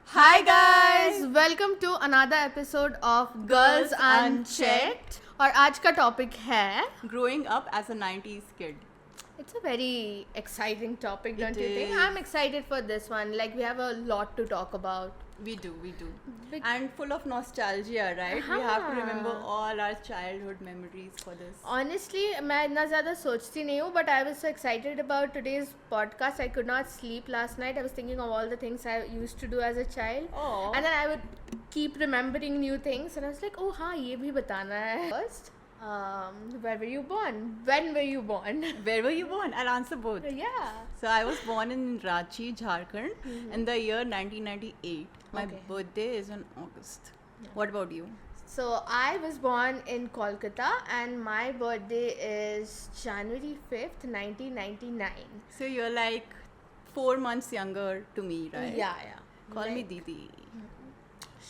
Hi guys, welcome to another episode of Girls Unchecked. और आज का टॉपिक है Growing up as a 90s kid. It's a very exciting topic, don't It you think? is. I'm excited for this one. Like we have a lot to talk about. We do. Big- And full of nostalgia, right? We have to remember हाँ. all our childhood memories for this. Honestly, मैं इतना ज़्यादा सोचती नहीं हूँ, but I was so excited about today's podcast. I could not sleep last night. I was thinking of all the things I used to do as a child. Aw. And then I would keep remembering new things. And I was like, oh हाँ, ये भी बताना है. First, where were you born? When were you born? Where were you born? I'll answer both. Yeah. So I was born in Ranchi, Jharkhand in the year 1998. My Okay. birthday is in August. What about you? So I was born in Kolkata and my birthday is January 5th, 1999. So you're like 4 months younger to me, right? Yeah. Call me Like- Didi.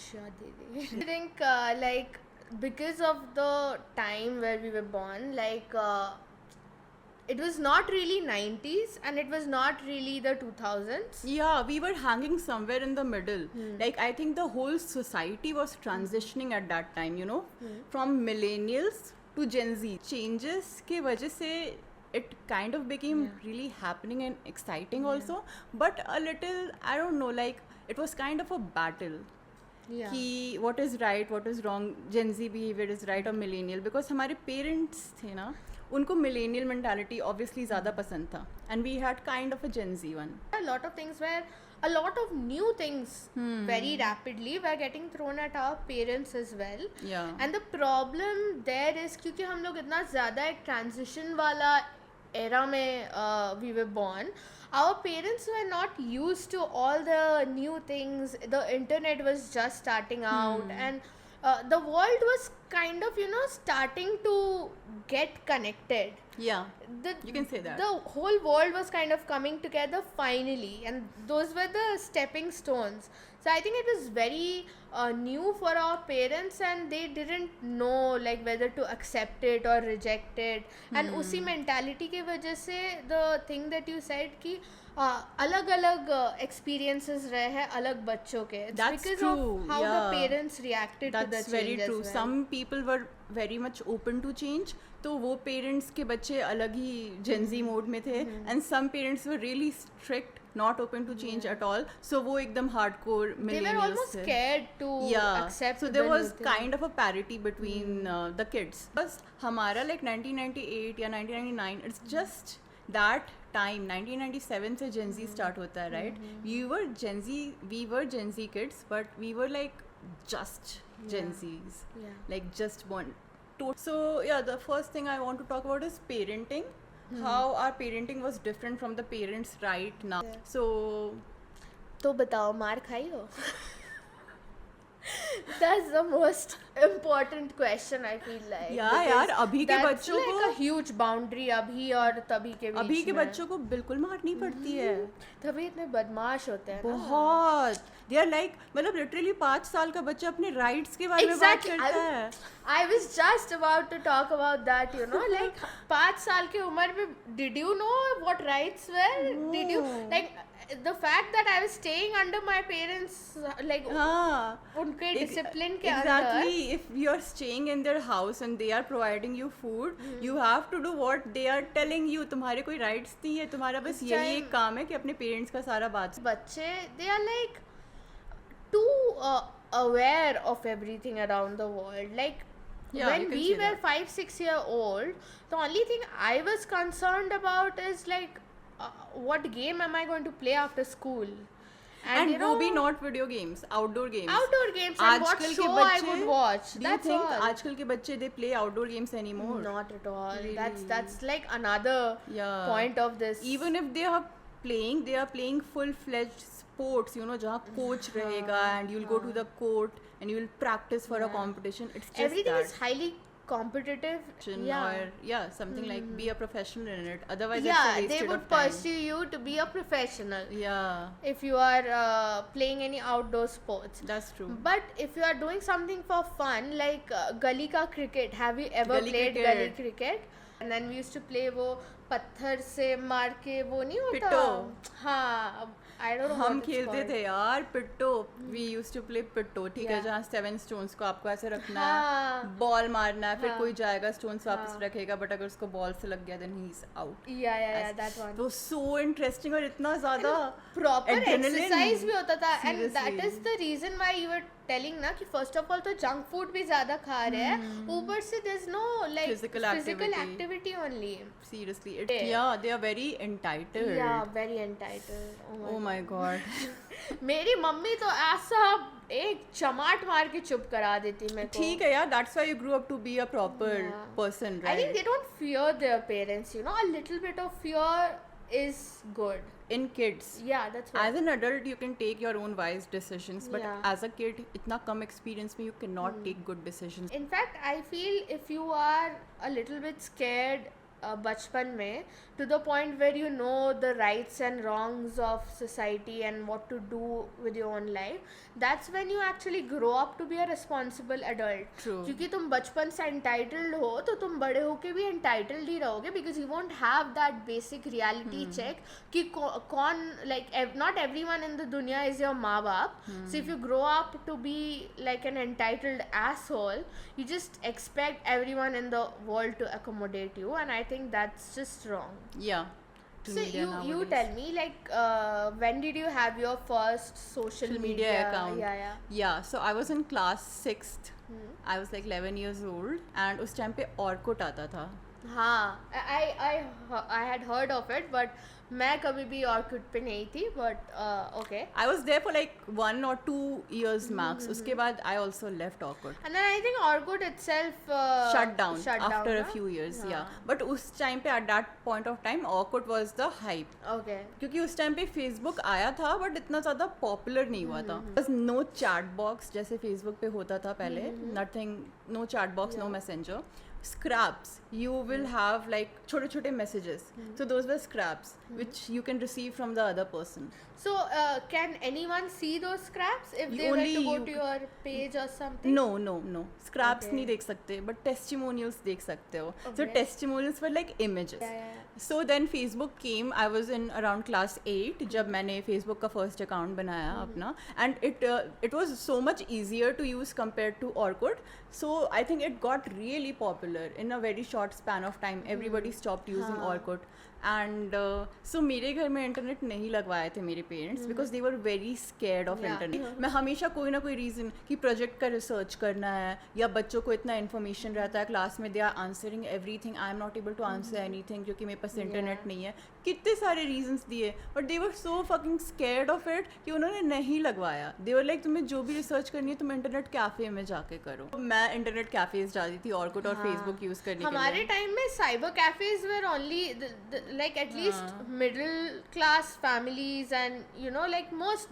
Sure, Didi. I think like because of the time where we were born, like it was not really 90s and it was not really the 2000s. Yeah, we were hanging somewhere in the middle. Like, I think the whole society was transitioning at that time, you know, from millennials to Gen Z. Changes ke wajah se it kind of became really happening and exciting also, but a little, I don't know, like, it was kind of a battle. Yeah. कि what is right, what is wrong, Gen Z behavior is right or millennial, because हमारे parents थे ना, उनको millennial mentality obviously ज़्यादा पसंद था, and we had kind of a Gen Z one. A lot of things where a lot of new things very rapidly were getting thrown at our parents as well. Yeah. And the problem there is क्योंकि हम लोग इतना ज़्यादा एक transition वाला era में we were born, our parents were not used to all the new things. The internet was just starting out and the world was kind of, you know, starting to get connected. Yeah. The, You can say that. The whole world was kind of coming together finally, and those were the stepping stones. So I think it was very new for our parents, and they didn't know like whether to accept it or reject it. And उसी mentality के वजह से the thing that you said कि अलग अलग experiences रहे हैं अलग बच्चों के. It's That's because true, of how yeah. the parents reacted to the That's change very as true. well. Some people were very much open to change. तो वो पेरेंट्स के बच्चे अलग ही Gen Z मोड में थे, and some parents were really strict, not open to change at all. So वो एकदम hardcore They millennials were almost थे. scared to accept. So the there new was thing. kind of a parity between the kids. Because हमारा like 1998 या 1999, it's just that time. 1997 से Gen Z start होता है, right? We were Gen Z kids, but we were like just Gen Zs, Yeah. like just one. So yeah, the first thing I want to talk about is parenting. How our parenting was different from the parents right now. Yeah. So तो बताओ मार खाई हो? That's the most important question I feel like. Yeah, because यार, अभी के that's बच्चों like को- a huge boundary अभी और तभी के बीच अभी के में. बच्चों को बिल्कुल मारनी पड़ती है. तभी इतने बदमाश होते हैं ना. बहुत. They are like, मतलब literally 5 साल का बच्चा अपने राइट्स के बारे में बात Exactly. करता है. I was just about to talk about that, you know, like 5 साल की उम्र में did you know what rights were? Did you No. like the fact that I was staying under my parents like हाँ. उनके Ex- discipline के exactly. If you are staying in their house and they are providing you food, you have to do what they are telling you. तुम्हारे कोई rights नहीं है, तुम्हारा बस This यही time- एक काम है कि अपने parents का सारा बात. बच्चे they are like too aware of everything around the world. Like Yeah, you when can we say were that. 5-6 year old, the only thing I was concerned about is like what game am I going to play after school, And you वो know, भी not video games, outdoor games. outdoor games and what आजकल show के I बच्चे, would watch. do you That's think all. आजकल के बच्चे they play outdoor games anymore? Not at all. Really? That's like another Yeah. point of this. Even if they are playing full-fledged sports, you know, जहाँ coach रहेगा and you'll go to the court and you'll practice for a competition. It's just everything that. is highly competitive. Or something like be a professional in it. Otherwise, Yeah, it's a they wasted would of time. pursue you to be a professional Yeah, if you are playing any outdoor sports. that's true. But if you are doing something for fun like gully ka cricket, have you ever Gully played cricket. gully cricket? And then we used to play वो पत्थर से मार के वो नहीं होता पिट्टो। हाँ I don't know हम खेलते थे यार पिट्टो, वी यूज्ड टू प्ले पिट्टो, ठीक है, Yeah. जहाँ 7 स्टोन्स को आपको ऐसे रखना हाँ. है, बॉल मारना है, फिर हाँ. कोई जाएगा स्टोन्स वापस हाँ. रखेगा, बट अगर उसको बॉल से लग गया देन ही इज आउट। या दैट वन तो सो इंटरेस्टिंग और इतना ज्यादा प्रॉपर adrenaline. एक्सरसाइज भी होता था and that Seriously. Is the reason why you were telling ना कि फर्स्ट ऑफ ऑल तो जंक फूड भी ज्यादा खा रहे हैं, ऊपर से there is no like Physical physical activity. Activity only seriously Yeah. yeah, they are very entitled. या very entitled Oh my god. मेरी मम्मी तो ऐसा एक चमाट मार के चुप करा देती मेरे को ठीक है यार, that's why you grew up to be a proper Yeah. person, I think right? they don't fear their parents, you know, a little bit of fear is good. In kids, Yeah, that's what. as an adult you can take your own wise decisions, but Yeah. as a kid इतना कम experience में you cannot take good decisions. In fact, I feel if you are a little bit scared बचपन में to the point where you know the rights and wrongs of society and what to do with your own life, that's when you actually grow up to be a responsible adult. True. क्योंकि तुम बचपन से entitled हो तो तुम बड़े होके भी entitled ही रहोगे because you won't have that basic reality check कि कौन like not everyone in the दुनिया is your माँ बाप. So if you grow up to be like an entitled asshole, you just expect everyone in the world to accommodate you, and I think that's just wrong. Yeah. to So media you nowadays. tell me like when did you have your first social media account. Yeah. Yeah, so I was in class 6th. I was like 11 years old and उस time पे Orkut आता था. हाँ I had heard of it but मैं कभी भी Orkut पे नहीं थी but okay. I was there for like 1 or 2 years max. उसके बाद I also left Orkut. And then I think Orkut itself Shut down after a ना? few years, हाँ. yeah. But उस टाइम पे at that point of time Orkut was the hype. Okay. क्योंकि उस time पे Facebook आया था but इतना ज़्यादा पॉपुलर नहीं हुआ था. बस नो चैट बॉक्स जैसे Facebook पे होता था पहले, nothing, no chat box, no messenger. Scraps, you will have like छोटे छोटे messages. So those were scraps which you can receive from the other person. So can anyone see those scraps if You they were only to go you to your page or something? No. Scraps Okay. नहीं देख सकते but testimonials देख सकते हो. So Okay. testimonials were like images. Yeah. So then Facebook came. I was in around class 8 जब मैंने Facebook का first account बनाया अपना, and it was so much easier to use compared to Orkut. So I think it got really popular in a very short span of time. Everybody stopped using हाँ. Orkut. And so मेरे घर में internet नहीं लगवाए थे मेरे parents because they were very scared of Yeah. Internet. मैं हमेशा कोई ना कोई रीज़न कि प्रोजेक्ट का रिसर्च करना है या बच्चों को इतना इन्फॉर्मेशन रहता है क्लास में, they are answering everything, I am not able to answer anything क्योंकि मेरे पास इंटरनेट नहीं है. कितने सारे रीजंस दिए but they were so fucking scared of it कि उन्होंने नहीं लगवाया. दे वर लाइक तुम्हें जो भी रिसर्च करनी है तुम इंटरनेट कैफ़े में जाके करो. मैं इंटरनेट कैफ़ेज जाती थी Orkut और फेसबुक यूज़ करने के हमारे लिए. टाइम में cyber cafes were only like at least middle class families and you know like most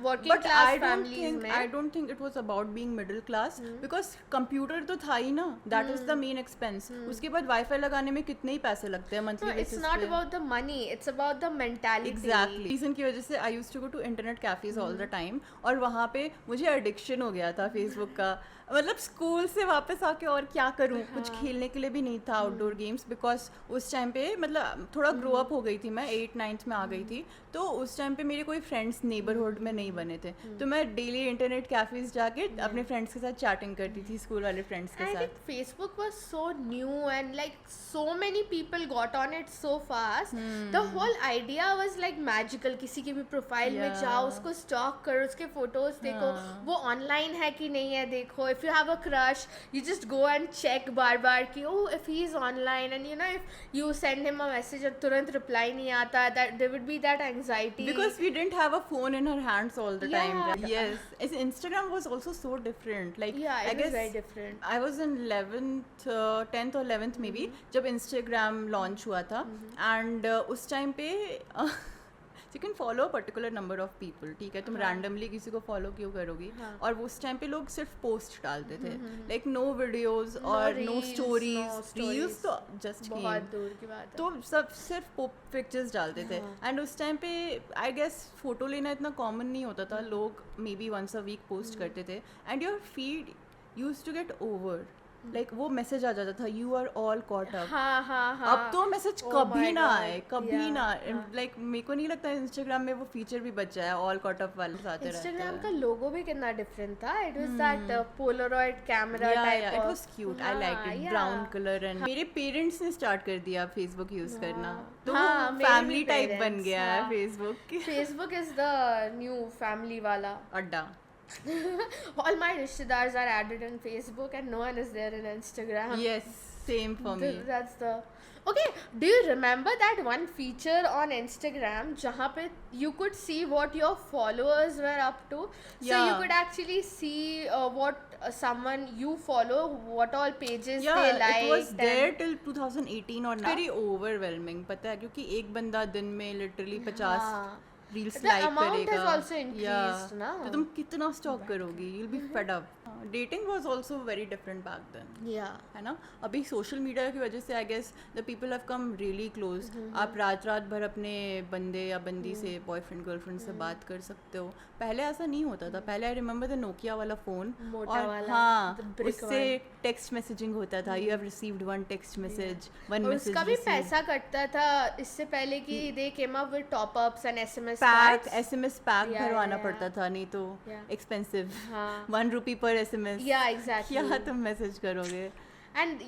working But class I don't families think में I don't think it was about being middle class because computer तो था ही ना. That is the main expense. उसके बाद wifi लगाने में कितने ही पैसे लगते हैं no, monthly it's basis not पे. about the money, it's about the mentality. Exactly. Reason की वजह से I used to go to internet cafes all the time और वहाँ पे मुझे addiction हो गया था Facebook का. मतलब स्कूल से वापस आके और क्या करूँ, कुछ खेलने के लिए भी नहीं था आउटडोर गेम्स बिकॉज उस टाइम पे मतलब थोड़ा ग्रो अप हो गई थी मैं, 8th-9th में आ गई थी. तो उस टाइम पे मेरे कोई फ्रेंड्स नेबरहुड में नहीं बने थे. तो मैं डेली इंटरनेट कैफेज जाके अपने फ्रेंड्स के साथ चैटिंग करती थी, स्कूल वाले फ्रेंड्स के I साथ. think Facebook was so new and like so many people got on it so fast. The whole idea was like magical. किसी की भी प्रोफाइल में Yeah. जाओ, उसको स्टॉक करो, उसके फोटोज देखो, वो ऑनलाइन है कि नहीं है देखो. If you have a crush, you just go and check बार बार कि oh if he is online and you know if you send him a message और तुरंत रिप्लाई नहीं आता, that there would be that anxiety. Because we didn't have a phone in our hands all the time. Yeah. Right? Yes. Instagram was also so different. Like yeah, I it was guess very different. I was in 10th or 11th maybe जब Instagram launch हुआ था and उस time पे you can follow a particular number of people. ठीक है, तुम randomly किसी को follow क्यों करोगी. और वो उस time पे लोग सिर्फ post डालते थे, like no videos और no reels, stories. no stories. Reels तो just बहुत came. दूर की बात है. तो सब सिर्फ पिक्चर्स डालते थे एंड उस टाइम पे आई गेस फोटो लेना इतना कॉमन नहीं होता था. लोग maybe once a week post करते थे and your feed used to get over like वो मैसेज आ जाता था you are all caught up. हाँ हाँ हाँ. अब तो मैसेज Oh कभी my ना God. आए, कभी Yeah, ना. हाँ. लाइक मेरे को नहीं लगता इंस्टाग्राम में वो फीचर भी बचा है ऑल कॉट अप वाले आते रहते इंस्टाग्राम का हैं. लोगो भी कितना डिफरेंट था. It was that Polaroid camera type it of. Was cute. I like it. Brown colour. And मेरे पेरेंट्स ने स्टार्ट कर दिया फेसबुक यूज करना, तो हाँ, मेरे भी फैमिली टाइप बन parents, गया है हाँ. Facebook. Facebook is the new family वाला. अड्डा. All my rishtedars are added in Facebook and no one is there in Instagram. Yes, same for me. That's the. Okay, do you remember that one feature on Instagram jahan pe you could see what your followers were up to? So you Yeah. could actually see what someone you follow, what all pages Yeah, they liked. it was there and- till 2018 or now. Very overwhelming, पता है, क्योंकि एक बंदा दिन में literally 50 हाँ. Reels The like amount करेगा. has also increased, ना? तो तुम कितना स्टॉक करोगी? You'll be fed up. Dating was also very different back then. Yeah. है ना. अभी सोशल मीडिया की वजह से I guess the people have come really close. आप रात रात भर अपने बंदे या बंदी से, बॉयफ्रेंड गर्लफ्रेंड से बात कर सकते हो. पहले ऐसा नहीं होता था. पहले आई रिमेंबर द नोकिया वाला फोन. मोटा और वाला, हाँ, the brick उससे one. टेक्स्ट मैसेजिंग होता था. You have received one text message, one और मैसेज उसका भी पैसा कटता था इससे पहले कि they came up with top ups and SMS pack. Packs. SMS pack Yeah, भरवाना yeah, पड़ता था, नहीं तो Yeah. एक्सपेंसिव. हाँ. 1 रुपी पर एसएमएस. Yeah, exactly. क्या तुम मैसेज करोगे? And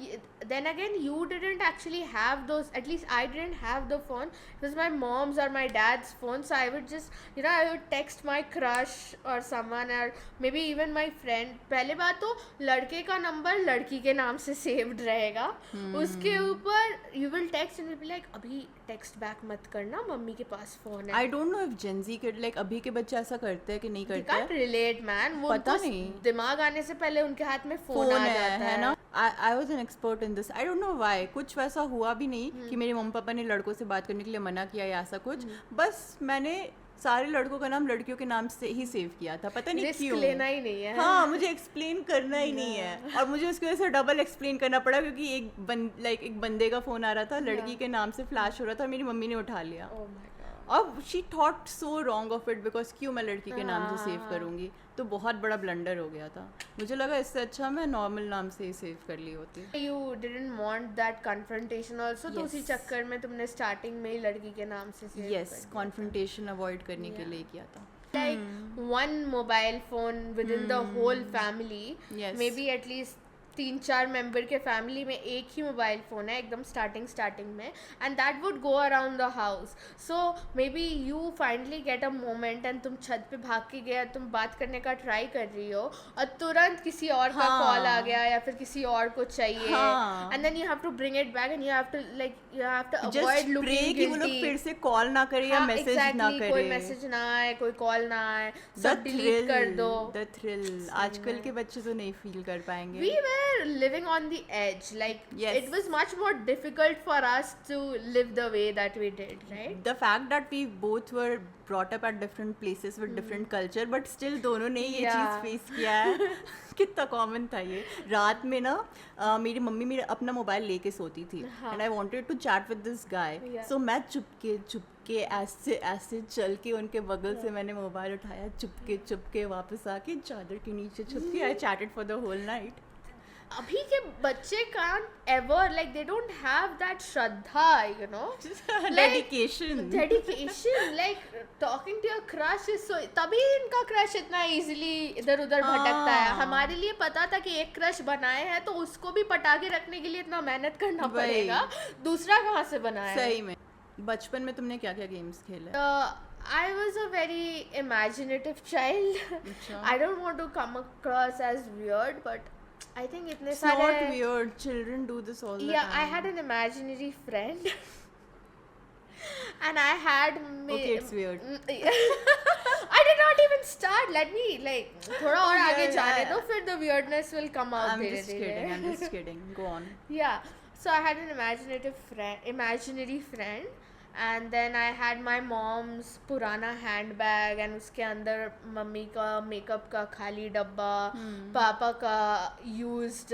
then again, you didn't actually have those. At least I didn't have the phone. It was my mom's or my dad's phone. So I would just, I would text my crush or someone, or maybe even my friend. पहले बात तो लड़के का number लड़की के नाम से saved रहेगा. उसके ऊपर you will text and you'll be like, अभी text back मत करना, मम्मी के पास phone है. I don't know if Gen Z kid, like अभी के बच्चे ऐसा करते हैं कि नहीं You करते can't हैं. relate, man. वो पता उनको नहीं. दिमाग आने से पहले उनके हाथ में फोन phone आ जाता है ना. I was an expert in this. I don't know why. कुछ वैसा हुआ भी नहीं कि मेरे मम्मी पापा ने लड़कों से बात करने के लिए मना किया या ऐसा कुछ. बस मैंने सारे लड़कों का नाम लड़कियों के नाम से ही सेव किया था. पता नहीं रिस्क क्यों. लेना ही नहीं है. हाँ, मुझे एक्सप्लेन करना ही नहीं है. और मुझे उसकी वजह से डबल एक्सप्लेन करना पड़ा क्योंकि एक बंदे का फोन आ रहा था, लड़की के नाम से फ्लैश हो रहा था और मेरी मम्मी ने उठा लिया. Oh my God. अब she thought so wrong of it because क्यों मैं लड़की के नाम से सेव हाँ. करूँगी. तो बहुत बड़ा ब्लंडर हो गया था. मुझे लगा इससे अच्छा मैं नॉर्मल नाम से ही सेव कर ली होती. You didn't want that confrontation also, तो उसी Yes. चक्कर में तुमने स्टार्टिंग में ही लड़की के नाम से save यस, कर दिया. कॉन्फ्रंटेशन अवॉइड करने के Yeah. लिए किया था. Like one mobile phone within the whole family. Yes. Maybe at least 3-4 member के फैमिली में एक ही मोबाइल फ़ोन है एकदम स्टार्टिंग में. And that would go around the house. So may be you finally get a moment and तुम छत पे भाग के गया, तुम बात करने का ट्राई कर रही हो और तुरंत किसी और का हाँ. कॉल आ गया या फिर किसी और को चाहिए. हाँ. And then you have to bring it back and you have to just avoid pray looking कि वो लोग फिर से कॉल ना करे या मैसेज ना करे. कोई मैसेज ना आए, कोई कॉल ना आए, सब डिलीट कर दो. द थ्रिल आजकल के बच्चे तो नहीं फील कर पाएंगे. We were living on the edge. Like, Yes. it was much more difficult for us to live the way that we did, right? The fact that we both were brought up at different places with different culture, but still दोनों ने ये Yeah. चीज़ face किया है. कितना common था ये. रात में ना मेरी मम्मी मेरा अपना मोबाइल लेके सोती थी and I wanted to chat with this guy. Yeah. So मैं चुपके ऐसे चल के उनके बगल से मैंने मोबाइल उठाया, चुपके वापस आके चादर के नीचे छुप के I chatted for the whole night. अभी के बच्चे can't ever, like, they don't have that shraddha, you know? Dedication. Dedication. Like, talking to your crush is so. तभी इनका crush इतना easily इधर उधर भटकता है. हाँ. हमारे लिए पता था कि एक crush बनाए हैं तो उसको भी पटा के रखने के लिए इतना मेहनत करना वही. पड़ेगा. दूसरा कहाँ से बनाया? सही में. बचपन में तुमने क्या क्या गेम्स खेले? I was a very imaginative child. अच्छा. I don't want to come across as weird, but I think itne It's sare. not weird. Children do this all the Yeah, time. I had an imaginary friend. And I had Okay, it's weird. I did not even start. Let me थोड़ा और Yeah, आगे yeah, जाने yeah. दो, फिर the weirdness will come out I'm धीरे just धीरे. kidding. I'm just kidding. Go on. Yeah, so I had an imaginary friend, and then I had my mom's पुराना handbag and उसके अंदर mummy का makeup का खाली डब्बा, पापा का used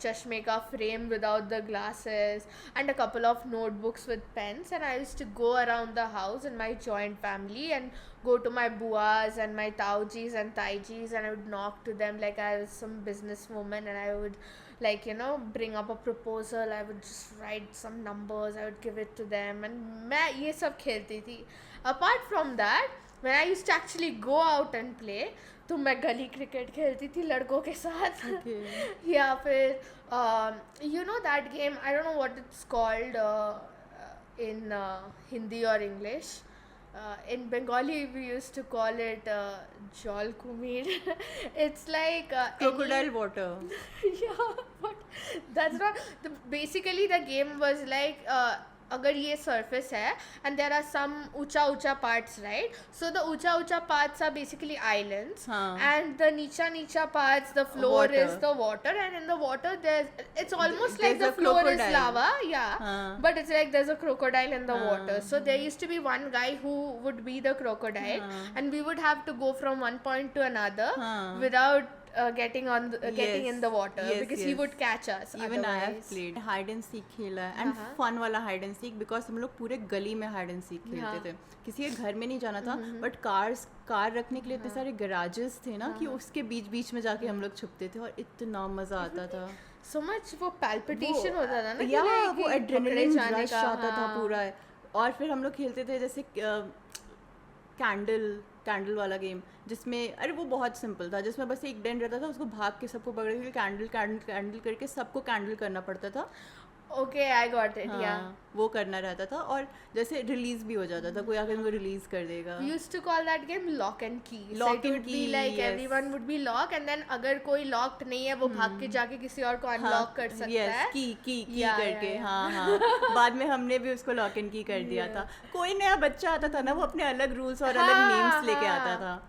चश्मे का frame without the glasses, and a couple of notebooks with pens. And I used to go around the house in my joint family and go to my buas and my taujis and taijis, and I would knock to them like I was some businesswoman, and I would like bring up a proposal. I would just write some numbers, I would give it to them, and मैं ये सब खेलती थी. Apart from that, when I used to actually go out and play, तो मैं गली cricket खेलती थी लड़कों के साथ. Okay. या फिर that game, I don't know what it's called in Hindi or English. In Bengali we used to call it Jol Kumir. It's like Crocodile water. yeah, but that's not basically the game was like अगर ये surface है and there are some ऊंचा parts, right? So the ऊंचा parts are basically islands, हाँ. and the नीचा parts, the floor Water. is the water, and in the water it's almost like There's the a floor is crocodile. lava, yeah, हाँ. but it's like there's a crocodile in the हाँ. water. So there used to be one guy who would be the crocodile, हाँ. and we would have to go from one point to another हाँ. without getting getting in the water, Yes, because he yes. would catch us. Even I have otherwise. played hide and seek खेला है, and हाँ. fun वाला hide and seek, because हम लोग पूरे गली में hide and seek खेलते हाँ. थे. किसी के घर में नहीं जाना था, but कार रखने के लिए इतने सारे garages थे ना कि उसके बीच में जाके हम लोग छुपते थे और इतना मजा आता था. So much वो palpitation होता था ना कि या like वो कि एड्रेनलिन पकड़े जाने रश का, आता था हाँ. पूरा. और फिर हम लोग खेलते थे जैसे कैंडल वाला गेम, जिसमें अरे वो बहुत सिंपल था, जिसमें बस एक डेन रहता था, उसको भाग के सबको पकड़ के कैंडल करके सबको कैंडल करना पड़ता था. Okay, I got it. हाँ, Yeah. वो करना रहता था. और जैसे रिलीज भी हो जाता था, कोई आके उनको रिलीज कर देगा. We used to call that game lock and key. Lock so it and would be key, like yes. everyone would be locked, and then अगर कोई locked नहीं है वो भाग के जाके किसी और को unlock कर सकता है. की Yeah, करके. yeah. हाँ. बाद में हमने भी उसको लॉक एंड की कर दिया था. कोई नया बच्चा आता था ना, वो अपने अलग रूल्स और अलग हाँ, नेम्स लेके हाँ. आता था.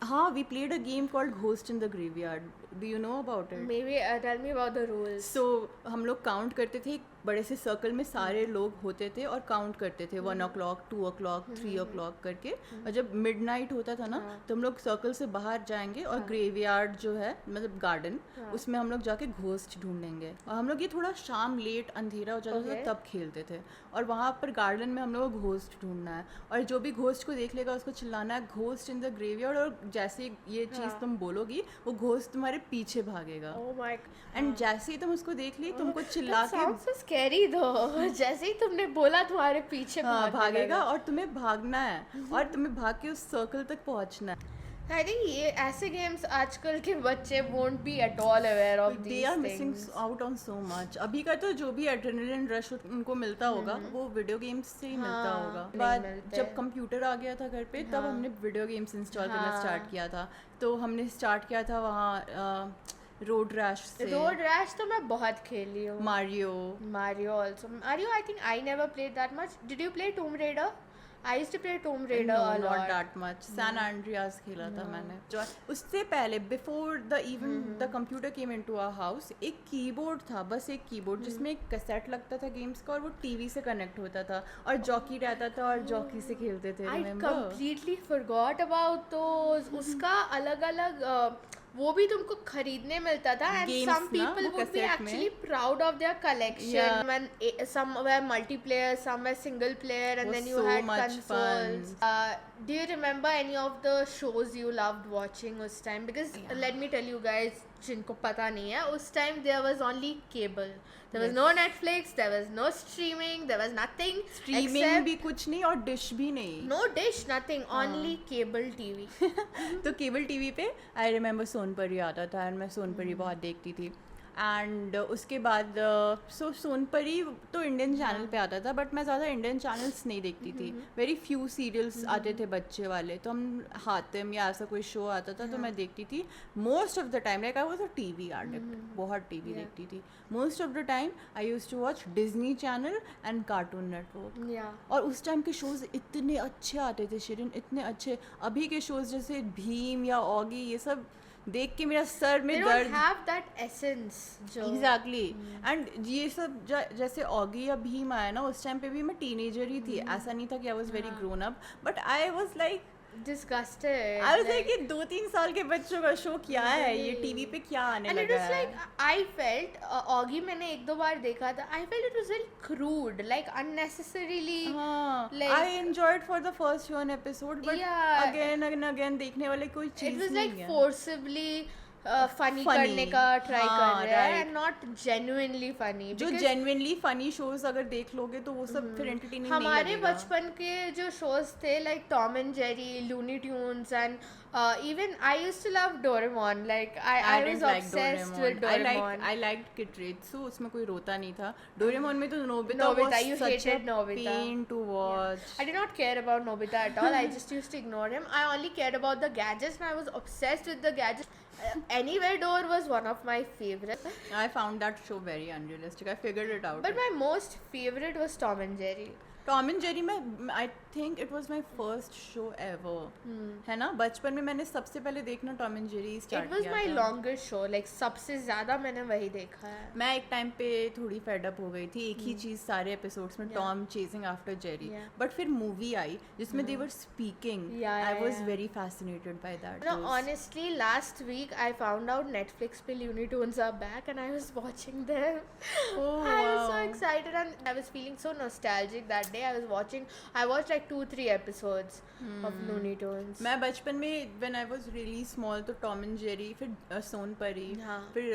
हाँ, we played a game called Ghost in the Graveyard. Do you know about it? Maybe tell me about the rules. So हम लोग काउंट करते थे, एक बड़े से सर्कल में सारे लोग होते थे और काउंट करते थे 1 o'clock, 2 o'clock, 3 o'clock करके. और जब मिडनाइट होता था ना, तो हम लोग सर्कल से बाहर जाएंगे और ग्रेवयार्ड जो है मतलब गार्डन, उसमें हम लोग जाके घोस्ट ढूंढेंगे. और हम लोग ये थोड़ा शाम लेट अंधेरा हो जाता था Okay. तब खेलते थे. और वहाँ पर गार्डन में हम लोग को घोस्ट ढूंढना है, और जो भी घोस्ट को देख लेगा उसको चिल्लाना है घोस्ट इन द ग्रेवयार्ड. और जैसे ये चीज़ हाँ. तुम बोलोगी वो घोस्ट तुम्हारे पीछे भागेगा. Oh my. एंड जैसे ही तुम उसको देख ली, तुमको चिल्ला That के sounds so scary though. जैसे ही तुमने बोला तुम्हारे पीछे हाँ, भागने भागेगा लगा. और तुम्हें भागना है और तुम्हें भाग के उस सर्कल तक पहुंचना है. I think ये ऐसे गेम्स आजकल के बच्चे won't be at all aware of they these are missing things. Out on so much. अभी का तो जो भी एड्रेनलिन रश उनको मिलता होगा वो वीडियो गेम्स से ही मिलता हाँ, होगा. नहीं बाद मिलते. जब कंप्यूटर आ गया था घर पे, तब हाँ. हमने वीडियो गेम्स इंस्टॉल करना हाँ. स्टार्ट किया था. तो हमने स्टार्ट किया था वहाँ रोड रैश से, रोड रैश तो मैं बहुत खेली हूँ. Mario. Mario also. Mario, I think I never played that much. Did you play Tomb Raider? I used to play Tomb Raider No, a not lot. that much. San Andreas खेला था मैंने. जो उससे पहले before the even the computer came into our house, एक keyboard था, बस एक कीबोर्ड जिसमें एक कैसेट लगता था गेम्स का और वो टीवी से कनेक्ट होता था और जॉकी रहता था और जॉकी से खेलते थे. I Remember? completely forgot about those. उसका अलग अलग वो भी तुमको खरीदने मिलता था, and Games some ना, people वो would be cassette में. actually proud of their collection. Yeah. When some were multiplayer, some were single player, and Was then you so had much consoles. Do you remember any of the shows you loved watching उस time? Because let me tell you guys, जिनको पता नहीं है, उस time there was only cable. There was Yes. no Netflix, there was no streaming, there was nothing. Streaming except भी कुछ नहीं और डिश भी नहीं. no dish, nothing, only cable TV. तो केबल टीवी पे आई रिमेंबर सोनपरी आता था एंड मैं सोनपरी बहुत देखती थी. एंड उसके बाद सोनपरी तो इंडियन चैनल पे आता था, बट मैं ज़्यादा इंडियन चैनल्स नहीं देखती थी. वेरी फ्यू सीरियल्स आते थे बच्चे वाले, तो हम हातिम या ऐसा कोई शो आता था तो मैं देखती थी. Most of the time like I was a TV addict, बहुत टीवी देखती थी. Most of the time I used to watch Disney channel and cartoon network. Yeah. और उस टाइम के शोज़ इतने अच्छे आते थे शिरीन, इतने अच्छे. अभी के शोज़ जैसे भीम या ऑगी, ये सब देख के मेरा सर में They दर्द. don't have that essence. जो एग्जैक्टली. एंड ये सब जैसे ऑगी या भीम आया ना, उस टाइम पे भी मैं टीनेजर ही थी. ऐसा नहीं था कि I was very grown up, but I was like disgusted. I was like ये 2-3 साल के बच्चों का शो क्या है, ये टीवी पे क्या आने And it लगा was है. like I felt Augie मैंने एक दो बार देखा था. I felt it was very crude, like unnecessarily. हाँ, like- I enjoyed for the first one episode, but Yeah. again and again देखने वाले कोई It चीज was नहीं like है. forcibly funny Funny. करने का ट्राई हाँ, कर रहे हैं right. And not genuinely funny जो जेन्युइनली फनी शोज अगर देख लोगे तो वो सब फिर एंटरटेनिंग नहीं हमारे लगेगा. बचपन के जो शोज थे like Tom and Jerry, Looney Tunes and even I used to love Doraemon. Like I I didn't was like obsessed with Doraemon. Doraemon. I liked Kitretsu. उसमें कोई रोता नहीं था. डोरेमोन में तो Nobita Nobita, was you such a hated Nobita. pain to watch. I did not care about Nobita at all. I just used to ignore him. I only cared about the gadgets and I was obsessed with the gadgets. Anywhere Door was one of my favorites. I found that show very unrealistic. I figured it out. But my most favorite was Tom and Jerry. Tom and Jerry में I think it was my first show ever. है ना, बचपन में मैंने सबसे पहले देखना Tom and Jerry start It किया was my था. longest show. Like सबसे ज़्यादा मैंने वही देखा है. मैं एक टाइम पे थोड़ी फेड अप हो गई थी एक ही चीज सारे एपिसोड्स में, Yeah. Tom chasing after Jerry. Yeah. But फिर मूवी आई जिसमें they were speaking. Yeah, I yeah, was yeah. Very fascinated by that. No, honestly, last week I found out Netflix पे Looney Tunes are back and I was watching them. Oh, I was so wow. excited and I was feeling so nostalgic that day. I watched like 2-3 episodes of Looney Tunes. मैं बचपन में when I was really small तो Tom and Jerry, फिर सोनपरी, हाँ. फिर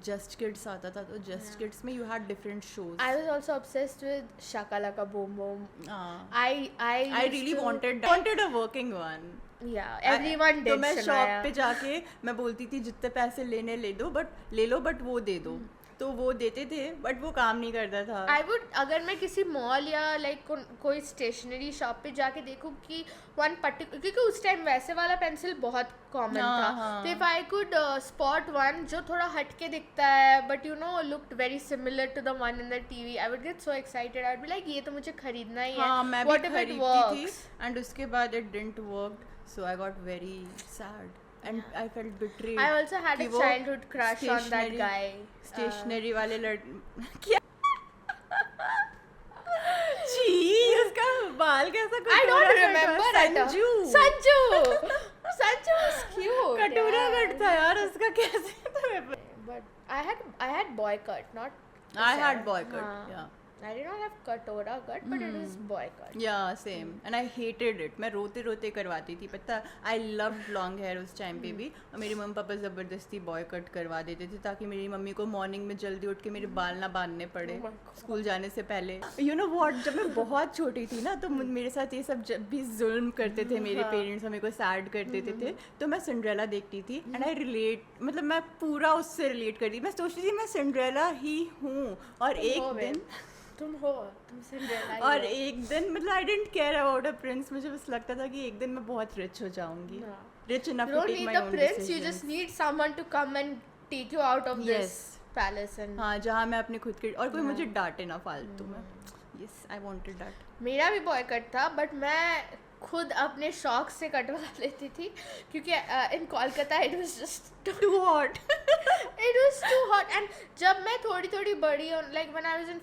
just kids आता था. तो जस्ट किड्स में you had different shows. I was also obsessed with Shakalaka Boom Boom. I I used really to- wanted a working one. Yeah, everyone तो did. मैं Shania. Shop पे जाके मैं बोलती थी जितने पैसे लेने ले लो बट वो दे दो. तो वो देते थे बट वो काम नहीं करता था. I would, अगर मैं किसी मॉल या लाइक कोई स्टेशनरी शॉप पे जाके देखूँ कि वन पर्टिकुलर, क्योंकि उस टाइम वैसे वाला पेंसिल बहुत कॉमन हाँ, था. हाँ. तो if I could spot one जो थोड़ा हटके दिखता है but you know looked very similar to the one in the TV, I would get so excited. I would be like ये तो मुझे खरीदना ही है. हाँ, मैं भी What if it खरीदती थी works? एंड उसके बाद it didn't work so I got very sad and I felt betrayed. I also had कि a वो childhood crush on that stationery- guy. Stationery वाले क्या छी, उसका बाल कैसा I don't कटोरा कट remember था. at all. Sanju Sanju was cute. कटोरा yeah. कट था यार उसका कैसे था. But I had boy cut, not. I had Sam. boycott. हाँ. Yeah. I did not have katora cut, but it was boy cut. Yeah, same. And I hated it. मैं रोते रोते करवाती थी. पता, I loved long hair उस time पे भी. और मेरे मम्मी पापा ज़बरदस्ती बॉय कट करवा देते थे ताकि मेरी मम्मी को मॉर्निंग में जल्दी उठ के मेरे बाल ना बांधने पड़े Oh my God. स्कूल जाने से पहले. You know what? जब मैं बहुत छोटी थी ना तो मेरे साथ ये सब जब भी जुल्म करते थे मेरे हाँ. पेरेंट्स, मेरे को सैड कर देते थे, तो मैं सिंड्रेला देखती थी एंड आई रिलेट, मतलब मैं पूरा उससे रिलेट करती. मैं सोचती थी मैं सिंड्रेला ही हूँ. और एक दिन तुम सिंड्रेला ही और हो. एक दिन मतलब I didn't care about a prince. मुझे बस लगता था कि एक दिन मैं बहुत रिच हो जाऊंगी. हाँ. Rich enough You to don't take need my the own prince. You decisions. just need someone to come and take you out of this Yes. palace and. हाँ, जहाँ मैं अपने खुद के और कोई हाँ. मुझे डांटे ना फालतू में. Yes, I wanted that. मेरा भी बॉय कट था बट मैं खुद अपने शौक से कटवा लेती थी क्योंकि in Kolkata it was just too hot. it was too hot. And जब मैं थोड़ी बड़ी like when I was in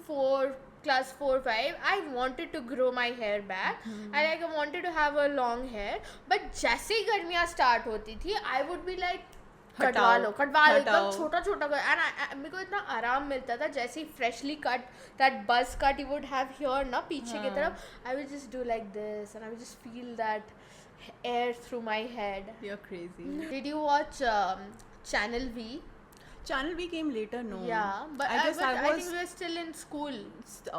class 4-5 I wanted to grow my hair back and like I wanted to have a long hair, but जैसे ही गर्मियाँ start होती थी I would be like कटवा लो एकदम छोटा छोटा कर. एंड मेरे को इतना आराम मिलता था जैसे ही freshly cut that buzz cut you would have here ना पीछे की तरफ. I will just do like this and I will just feel that air through my head. You are crazy. Did you watch channel V? Channel V came later, no. Yeah, but I guess I I was think we were still in school.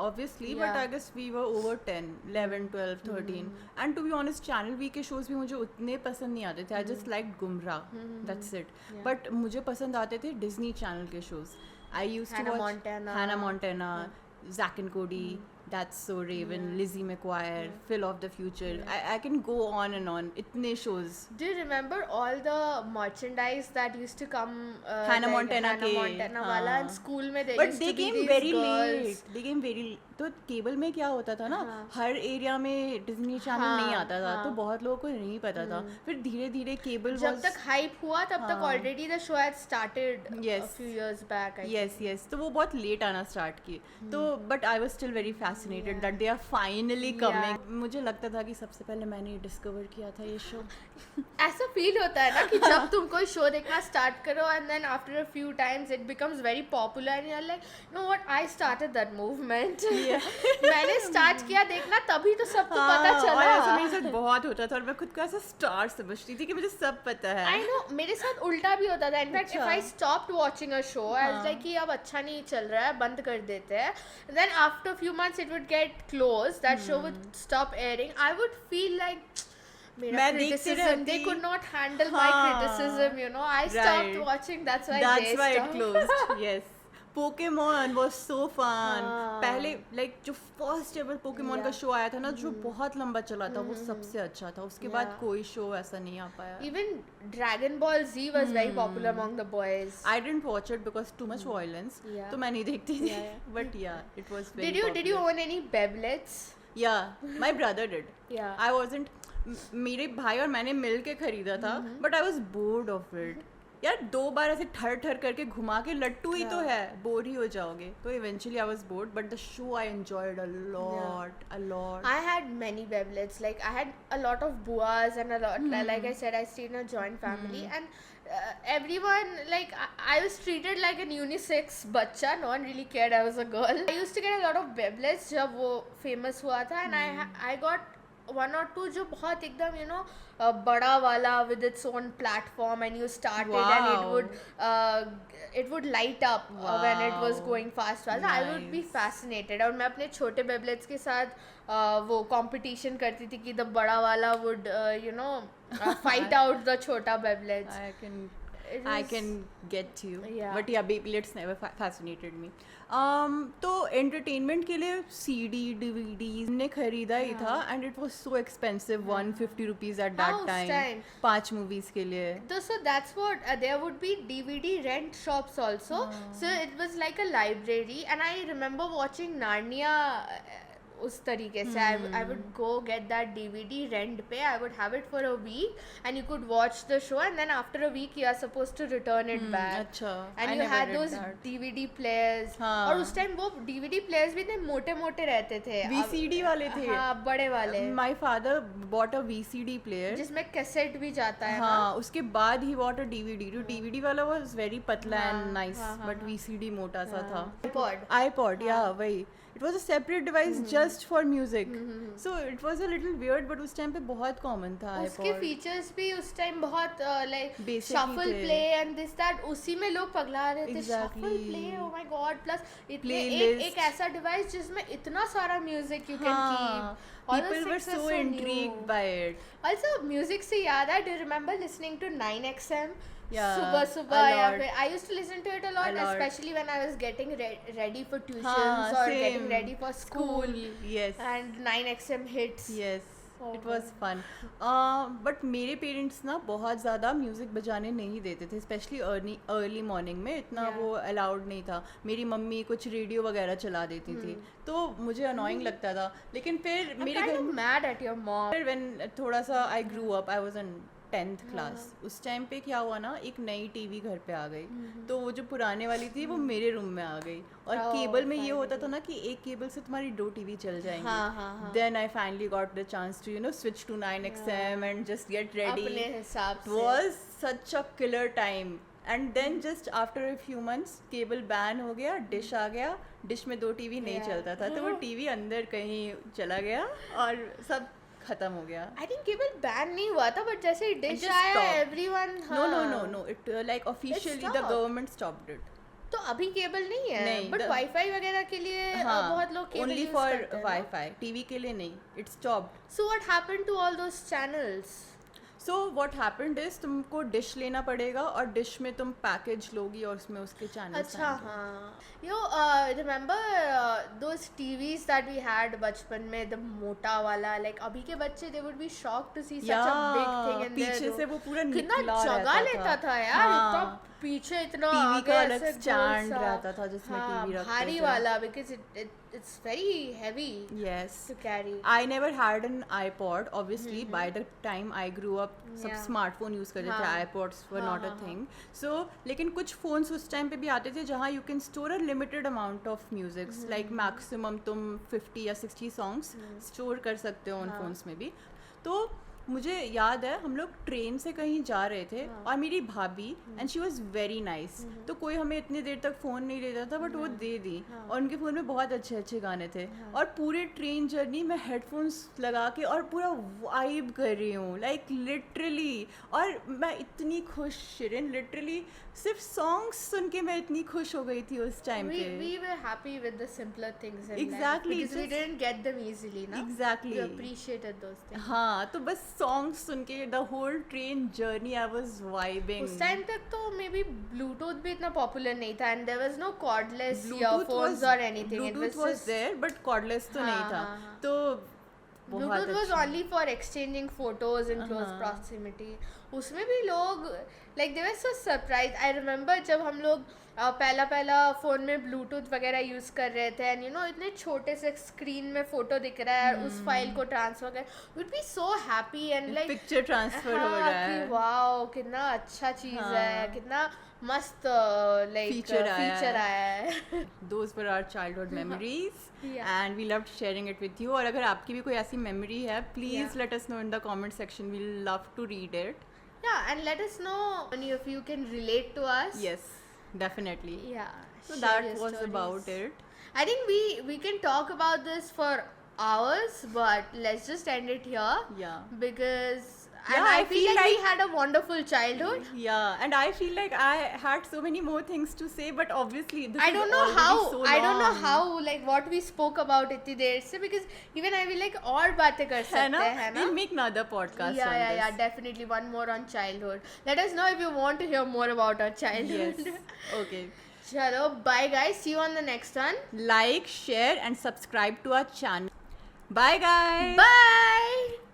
obviously, but Yeah. I guess we were over 10, 11, 12, 13. And to be honest, Channel V के shows भी मुझे उतने पसंद नहीं आते थे. I just liked Gumrah. That's it. Yeah. But मुझे पसंद आते थे Disney Channel के shows. I used Hannah to watch Montana. Hannah Montana, Zack and Cody, That's So Raven, Lizzie McGuire, Phil of the Future. I can go on and on. इतने shows. Do you remember all the merchandise that used to come? Hannah like Montana Hannah के, Montana वाला हाँ. and school में there But used they to be came these very girls. late. They came very. तो cable में क्या होता था ना, हाँ. हर एरिया में डिज्नी चैनल हाँ, नहीं आता था, हाँ. तो बहुत लोगों को नहीं पता था. फिर धीरे धीरे केबल जब तक hype हुआ तब तक हाँ. already the show had started a Yes. few years back. I yes yes, तो वो बहुत लेट आना स्टार्ट किए. तो but I was still very fascinated that they are finally coming. मुझे लगता था कि सबसे पहले मैंने डिस्कवर किया था ये शो. think. ऐसा फील होता है ना कि जब तुम कोई शो देखना स्टार्ट करो and then after a few times it becomes very popular and you're like, you know what, I started that movement. मैंने स्टार्ट किया देखना तभी तो सबको पता हाँ, और ऐसा मेरे चला. साथ बहुत होता था और मैं खुद को ऐसा स्टार समझती थी कि मुझे सब पता है. आई नो मेरे साथ उल्टा भी होता था. इनफैक्ट इफ अच्छा. I stopped watching a show I was हाँ. लाइक कि अब अच्छा नहीं चल रहा है, बंद कर देते हैं. Then after few months it would get close, that show would stop airing. I would feel like मेरा मैं देखती criticism, they रहती. could not handle my हाँ. criticism, you know. I stopped Right. watching, that's why That's they why it stopped. closed. Yes. Pokemon was so fun. हाँ. पहले like जो first ever Pokemon का Yeah. Show आया था ना जो बहुत लंबा चला था वो सबसे अच्छा था. उसके बाद Yeah. कोई शो ऐसा नहीं आ पाया. Even Dragon Ball Z was very popular among the boys. I didn't watch it because too much violence. Yeah. तो मैं नहीं देखती थी. Yeah, yeah. But yeah, it was very Did you popular. own any Beyblades? Yeah, my brother did. Yeah. I wasn't. मेरे भाई और मैंने मिल के खरीदा था but I was bored of it. यार 2 बार ऐसे ठर ठर करके घुमा के लट्टू ही तो है, बोर ही हो जाओगे. तो eventually I was bored but the show I enjoyed a lot. I had many Beyblades. Like I had a lot of buas and a lot. Like I said, I stayed in a joint family, and everyone like I was treated like an unisex बच्चा. No one really cared I was a girl. I used to get a lot of Beyblades जब वो famous हुआ था, and I got 1 or 2 जो बहुत एकदम बड़ा वाला with its own platform, and you started and it would light up when it was Wow. going fast. I would be Nice. fascinated. और मैं अपने छोटे Beyblades के साथ वो competition करती थी कि the बड़ा वाला would fight out the छोटा Beyblades. It I was- can get you. Yeah. But yeah, Beyblades never fascinated me. तो entertainment के लिए CD, DVDs ने खरीदा ही था and it was so expensive, 150 rupees at that हाँ, उस time. time. 5 movies के लिए. So that's what there would be DVD rent shops also. So it was like a library, and I remember watching Narnia. उस तरीके से I would go get that DVD rent पे. I would have it for a week and you could watch the show, and then after a week you are supposed to return it back. अच्छा. And I you never had did those that. DVD players. हाँ. और उस time वो DVD players भी इतने मोटे मोटे रहते थे. VCD वाले थे. हाँ, बड़े वाले. My father bought a VCD player. जिसमें कैसेट भी जाता है हाँ, उसके बाद ही bought a DVD. जो DVD वाला was very पतला हाँ, and nice, हाँ, हाँ, but VCD मोटा सा था. iPod. yeah, वही. It was a separate device just for music. So it was a little weird, but उस टाइम पे बहुत common था उसके iPod. फीचर्स भी उस टाइम बहुत लाइक Basic ही शफल थे. प्ले एंड दिस दैट उसी में लोग पगला रहे थे. Exactly. Shuffle play, oh my god. Plus इतने Playlist. एक ऐसा डिवाइस जिसमें इतना सारा म्यूजिक यू कैन हाँ, keep. people were so intrigued by it. Also music से याद है, do you remember listening to 9XM? Yeah, सुबह a सुबह या lot. फिर I used to listen to it a lot, A lot. especially when I was getting ready for tuitions हाँ, or same. getting ready for school. Yes. And 9XM hits. Yes. Oh, It was fun. But मेरे parents ना बहुत ज़्यादा music बजाने नहीं देते थे, specially early morning में इतना Yeah. वो अलाउड नहीं था. मेरी मम्मी कुछ रेडियो वगैरह चला देती थी तो मुझे अनोइंग लगता था. लेकिन फिर I'm मेरे kind घर of mad at your mom. फिर when थोड़ा सा I grew up, I was in 10th class. उस टाइम पे क्या हुआ ना, एक नई टीवी घर पे आ गई. तो वो जो पुराने वाली थी वो मेरे रूम में आ गई. और Oh, केबल में ये finally. होता था ना कि एक केबल से तुम्हारी 2 टीवी चल जाएंगी. हाँ, हाँ, हाँ. Then I finally got the chance to switch to 9XM and just get ready. अपने हिसाब It से. was such a killer time. And then just after a few months cable ban हो गया, डिश आ गया. डिश में 2 TV नहीं Yeah. चलता था तो वो टीवी अंदर कहीं चला गया और सब खत्म हो गया. I think केबल बैन नहीं हुआ था, बट जैसे डिश just आया stopped. everyone. No. It like officially the stopped. government stopped it. तो अभी केबल नहीं है. नहीं, बट the- वाईफाई वगैरह के लिए बहुत लोग केबल only यूज for करते हैं. Wi-Fi. टीवी के लिए नहीं. It stopped. So what happened to all those channels? So what happened is तुमको डिश लेना पड़ेगा और डिश में तुम पैकेज लोगी और उसमें उसके चैनल्स अच्छा हाँ. You remember those TVs that we had बचपन में, the मोटा वाला, like अभी के बच्चे they would be shocked to see such a big thing in their पीछे room. से वो पूरा कितना निकला जगह लेता था यार. हाँ. इतना पीछे इतना टीवी आगे का अलग ऐसे गोल स्टैंड सा. रहता था जिसमें हाँ, टीवी रखते भारी थे. वाला, because it's very heavy Yes. to carry. I never had an iPod. Obviously, by the time I grew up, सब Yeah. स्मार्टफोन यूज़ करते थे. हाँ. iPods were हाँ, not a हाँ, thing. So, लेकिन कुछ phones उस टाइम पे भी आते थे जहाँ you can store a limited amount of music. Like maximum तुम 50 या 60 songs store कर सकते हो उन phones में भी. तो मुझे याद है हम लोग ट्रेन से कहीं जा रहे थे हाँ। और मेरी भाभी and she was very nice, तो कोई हमें इतनी देर तक फ़ोन नहीं देता था बट वो दे दी, हाँ। और उनके फ़ोन में बहुत अच्छे अच्छे गाने थे, हाँ। और पूरे ट्रेन जर्नी में हेडफोन्स लगा के और पूरा वाइब कर रही हूँ, लाइक लिटरली। और मैं इतनी खुश, शिरिन, लिटरली सिर्फ सॉन्ग्स सुन के मैं इतनी खुश हो गई थी उस टाइम पे। we were happy with the simpler things in Exactly, life because we just- didn't get them easily, na? Exactly. We appreciated those things. हाँ, तो बस सॉन्ग्स सुन के the whole train journey I was vibing. उस time तक तो may be Bluetooth भी इतना पॉपुलर नहीं था and there was no cordless Bluetooth earphones was- और anything, it Bluetooth was was there but cordless तो नहीं हाँ, था, हाँ, हाँ। तो बहुत ब्लूटूथ वाज अच्छा। Only for exchanging photos in close हाँ। प्रॉक्सिमिटी। उसमें भी लोग like they were so surprise. I remember जब हम लोग पहला फ़ोन में ब्लूटूथ वगैरह यूज़ कर रहे थे एंड यू नो इतने छोटे से स्क्रीन में फ़ोटो दिख रहा है और उस फाइल को ट्रांसफ़र कर, would be so happy and like picture transfer हो रहा है, वाओ कितना अच्छा चीज़ है, हाँ। कितना मस्त लाइक Feature आया फीचर है। आया है। those were our childhood memories Yeah. and we loved sharing it with you। और अगर आपकी भी कोई ऐसी मेमोरी है please Yeah. let us know in the comment section, we'll love to read it। Yeah, and let us know if you can relate to us. Yes, definitely। Yeah. So share that your was stories. about it। I think we can talk about this for hours, but let's just end it here Yeah, because Yeah, and I I feel feel like we like- had a wonderful childhood. yeah, and I feel like I had so many more things to say, but obviously this I is don't know already how so I don't know long। how like what we spoke about इतनी देर से, because even I will like और बातें कर है सकते ना, हैं ना? we'll make another podcast Yeah, on yeah, this। yeah, definitely one more on childhood. Let us know if you want to hear more about our childhood. Yes, okay। Chalo, bye guys. See you on the next one. Like, share and subscribe to our channel। Bye guys। Bye.